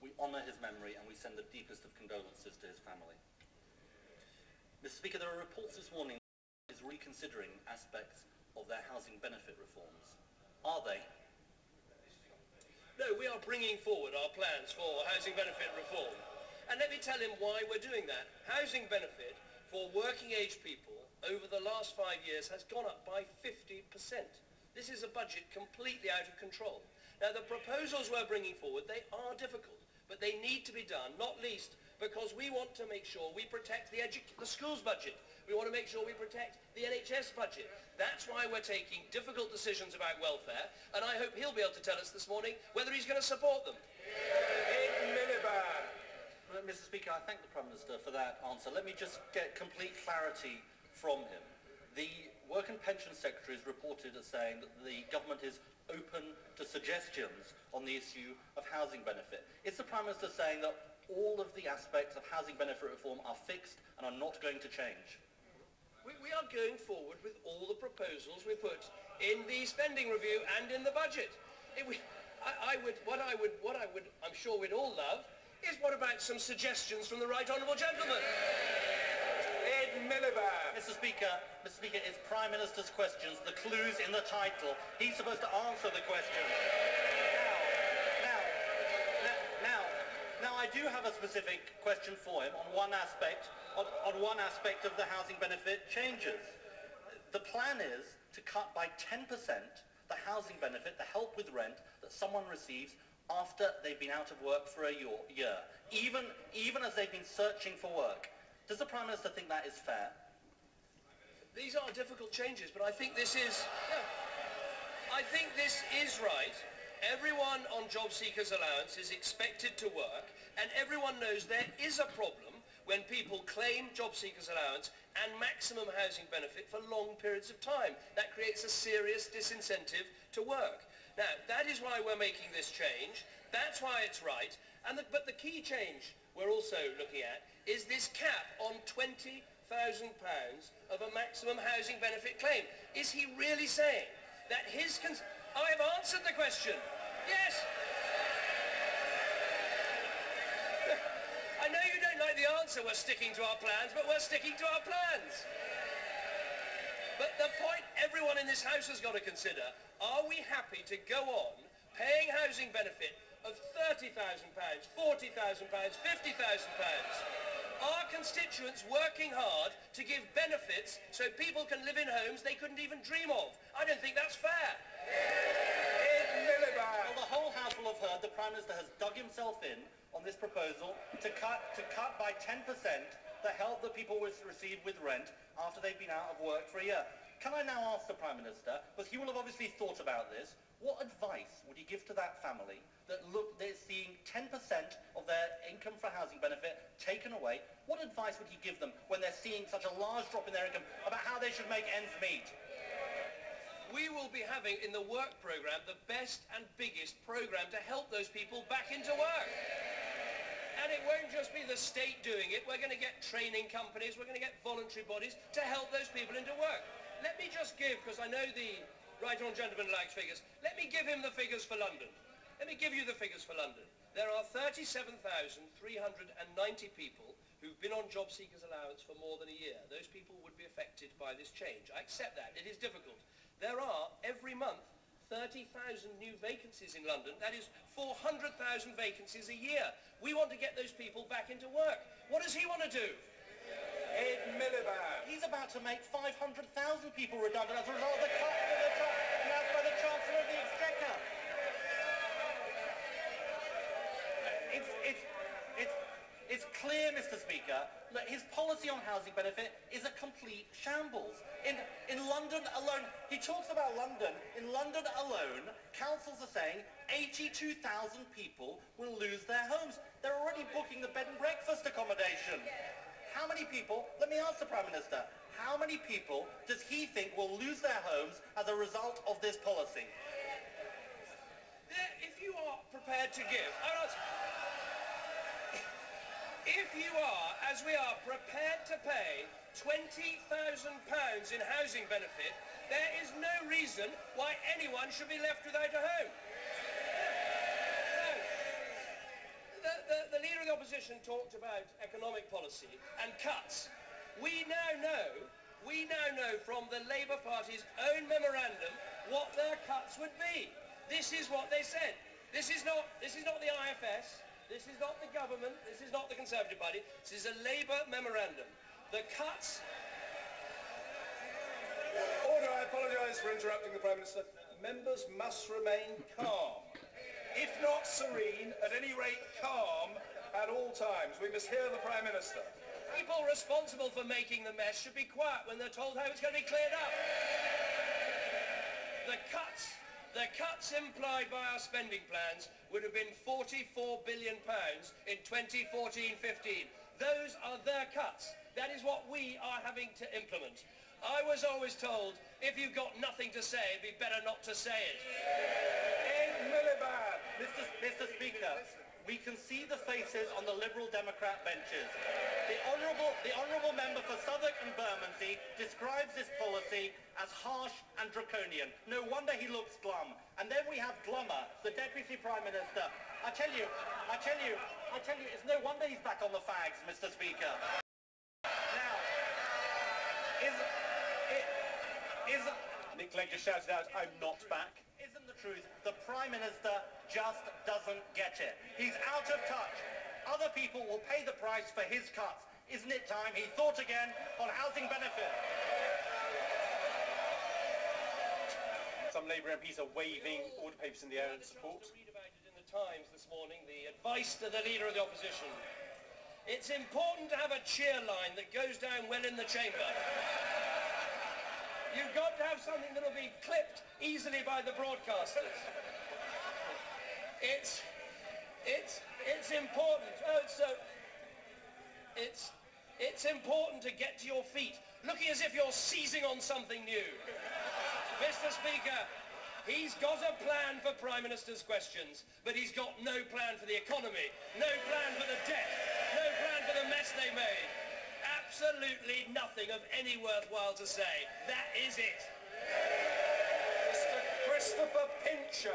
We honour his memory and we send the deepest of condolences to his family. Mr. Speaker, there are reports this morning that is reconsidering aspects of their housing benefit reforms. Are they? No, we are bringing forward our plans for housing benefit reform. And let me tell him why we're doing that. Housing benefit for working age people over the last 5 years has gone up by 50%. This is a budget completely out of control. Now, the proposals we're bringing forward, they are difficult, but they need to be done, not least because we want to make sure we protect the schools budget. We want to make sure we protect the NHS budget. That's why we're taking difficult decisions about welfare, and I hope he'll be able to tell us this morning whether he's going to support them. Ed Miliband. Mr. Speaker, I thank the Prime Minister for that answer. Let me just get complete clarity from him. The Work and Pension Secretary is reported as saying that the government is open to suggestions on the issue of housing benefit. Is the Prime Minister saying that all of the aspects of housing benefit reform are fixed and are not going to change? We are going forward with all the proposals we put in the spending review and in the budget. What I'm sure we'd all love is what about some suggestions from the Right Honourable Gentleman? Ed Miliband. Mr. Speaker, it's Prime Minister's questions, the clues in the title. He's supposed to answer the question. Now, I do have a specific question for him on one aspect of the housing benefit changes. The plan is to cut by 10% the housing benefit, the help with rent that someone receives after they've been out of work for a year, even as they've been searching for work. Does the Prime Minister think that is fair? These are difficult changes, but I think this is right. Everyone on job seekers allowance is expected to work, and everyone knows there is a problem when people claim job seekers allowance and maximum housing benefit for long periods of time. That creates a serious disincentive to work. Now, that is why we're making this change. That's why it's right. But the key change we're also looking at is this cap on £20,000 of a maximum housing benefit claim. Is he really saying that his... I've answered the question. Yes. I know you don't like the answer, we're sticking to our plans, but we're sticking to our plans. But the point everyone in this House has got to consider, are we happy to go on paying housing benefit of £30,000, £40,000, £50,000? Our constituents working hard to give benefits so people can live in homes they couldn't even dream of. I don't think that's fair. Well, the whole House will have heard the Prime Minister has dug himself in on this proposal to cut by 10% the help that people receive with rent after they've been out of work for a year. Can I now ask the Prime Minister, because he will have obviously thought about this, what advice would he give to that family that they're seeing 10% of their income for housing benefit taken away? What advice would he give them when they're seeing such a large drop in their income about how they should make ends meet? We will be having in the work programme the best and biggest programme to help those people back into work. And it won't just be the state doing it. We're going to get training companies, we're going to get voluntary bodies to help those people into work. Let me just give, because I know the Right Honourable Gentleman likes figures, let me give him the figures for London. Let me give you the figures for London. There are 37,390 people who've been on job seekers allowance for more than a year. Those people would be affected by this change. I accept that. It is difficult. There are, every month, 30,000 new vacancies in London. That is 400,000 vacancies a year. We want to get those people back into work. What does he want to do? Ed Miliband. He's about to make 500,000 people redundant as a result of the cut announced by the Chancellor of the Exchequer. It's clear, Mr. Speaker, that his policy on housing benefit is a complete shambles. In London alone, he talks about London. In London alone, councils are saying 82,000 people will lose their homes. They're already booking the bed and breakfast accommodation. How many people, let me ask the Prime Minister, how many people does he think will lose their homes as a result of this policy? If you are prepared to give, if you are, as we are, prepared to pay £20,000 in housing benefit, there is no reason why anyone should be left without a home. opposition talked about economic policy and cuts. We now know from the Labour Party's own memorandum what their cuts would be. This is what they said. This is not the IFS, this is not the government, this is not the Conservative Party, this is a Labour memorandum. The cuts... Order, I apologise for interrupting the Prime Minister. Members must remain calm. If not serene, at any rate calm at all times. We must hear the Prime Minister. People responsible for making the mess should be quiet when they're told how it's going to be cleared up. The cuts implied by our spending plans would have been £44 billion in 2014-15. Those are their cuts. That is what we are having to implement. I was always told, if you've got nothing to say, it'd be better not to say it. Ed Miliband. Mr. Speaker, we can see the faces on the Liberal Democrat benches. The honourable member for Southwark and Bermondsey describes this policy as harsh and draconian. No wonder he looks glum. And then we have Glummer, the Deputy Prime Minister. I tell you, it's no wonder he's back on the fags, Mr. Speaker. Now, Nick Clegg just shouted out, "I'm not back." Isn't the truth, the Prime Minister just doesn't get it. He's out of touch. Other people will pay the price for his cuts. Isn't it time he thought again on housing benefit? Some Labour MPs are waving order papers in the air in support. To read about it in the Times this morning, the advice to the Leader of the Opposition. It's important to have a cheer line that goes down well in the chamber. You've got to have something that will be clipped easily by the broadcasters. It's important. It's important to get to your feet, looking as if you're seizing on something new. Mr. Speaker, he's got a plan for Prime Minister's questions, but he's got no plan for the economy, no plan for the debt, no plan for the mess they made. Absolutely nothing of any worthwhile to say. That is it. Mr. Christopher Pincher.